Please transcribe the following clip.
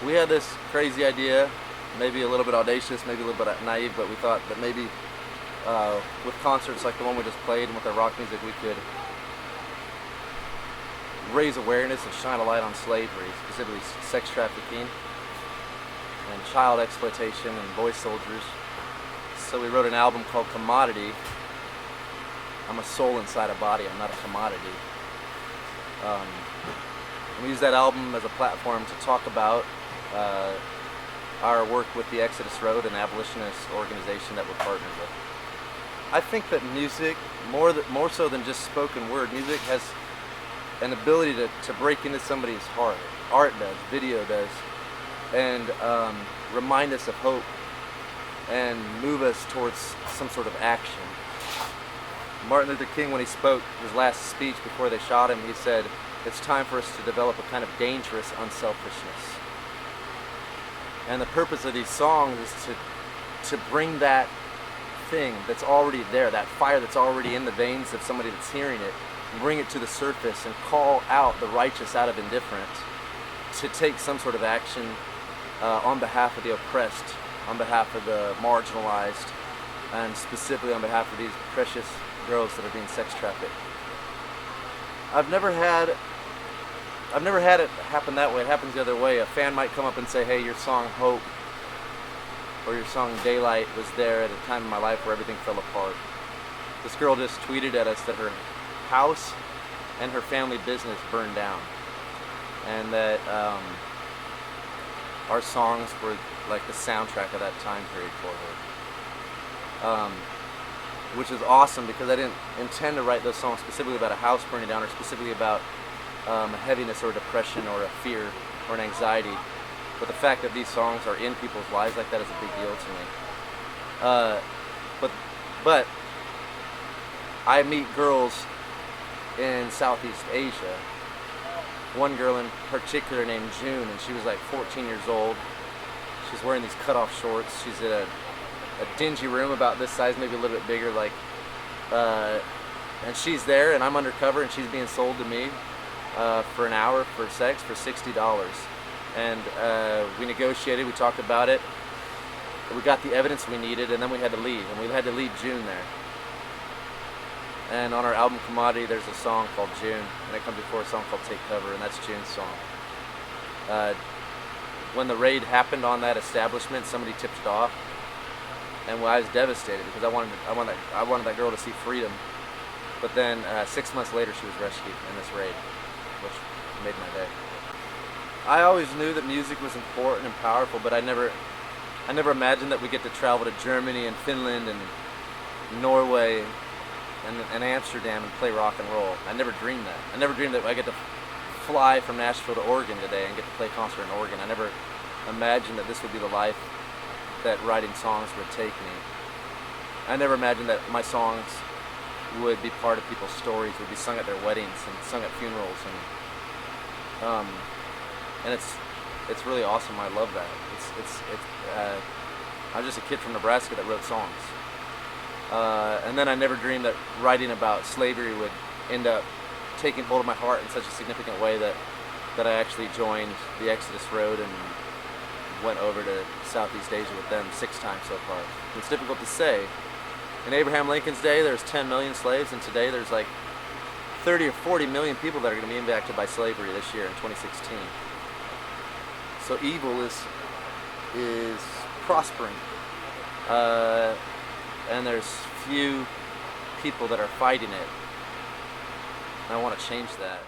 we had this crazy idea, maybe a little bit audacious, maybe a little bit naive, but we thought that maybe with concerts like the one we just played and with our rock music, we could raise awareness and shine a light on slavery, specifically sex trafficking and child exploitation and boy soldiers. So we wrote an album called Commodity. I'm a soul inside a body, I'm not a commodity. And we use that album as a platform to talk about our work with the Exodus Road, an abolitionist organization that we're partnered with. I think that music, more so than just spoken word, music has an ability to break into somebody's heart. Art does, video does, and remind us of hope and move us towards some sort of action. Martin Luther King, when he spoke his last speech before they shot him, he said, "It's time for us to develop a kind of dangerous unselfishness." And the purpose of these songs is to bring that thing that's already there, that fire that's already in the veins of somebody that's hearing it, and bring it to the surface and call out the righteous out of indifference, to take some sort of action on behalf of the oppressed, on behalf of the marginalized, and specifically on behalf of these precious girls that are being sex trafficked. I've never had it happen that way. It happens the other way. A fan might come up and say, "Hey, your song Hope or your song Daylight was there at a time in my life where everything fell apart." This girl just tweeted at us that her house and her family business burned down, and that our songs were like the soundtrack of that time period for her. Which is awesome, because I didn't intend to write those songs specifically about a house burning down or specifically about a heaviness or a depression or a fear or an anxiety. But the fact that these songs are in people's lives like that is a big deal to me. But I meet girls in Southeast Asia. One girl in particular named June, and she was like 14 years old. She's wearing these cut-off shorts. She's in a dingy room about this size, maybe a little bit bigger, and she's there, and I'm undercover, and she's being sold to me for an hour for sex for $60. And we negotiated, we talked about it, we got the evidence we needed, and then we had to leave, and we had to leave June there. And on our album Commodity, there's a song called June, and it comes before a song called Take Cover, and that's June's song. When the raid happened on that establishment, somebody tipped it off, and I was devastated because I wanted that girl to see freedom. But then 6 months later, she was rescued in this raid, which made my day. I always knew that music was important and powerful, but I never imagined that we get to travel to Germany and Finland and Norway and Amsterdam and play rock and roll. I never dreamed that. I never dreamed that I get to fly from Nashville to Oregon today and get to play a concert in Oregon. I never imagined that this would be the life that writing songs would take me. I never imagined that my songs would be part of people's stories, would be sung at their weddings and sung at funerals, and it's really awesome. I love that. I'm just a kid from Nebraska that wrote songs, and then I never dreamed that writing about slavery would end up taking hold of my heart in such a significant way that I actually joined the Exodus Road and went over to Southeast Asia with them 6 times so far. It's difficult to say. In Abraham Lincoln's day, there's 10 million slaves, and today there's like 30 or 40 million people that are going to be impacted by slavery this year in 2016. So evil is prospering, and there's few people that are fighting it. And I want to change that.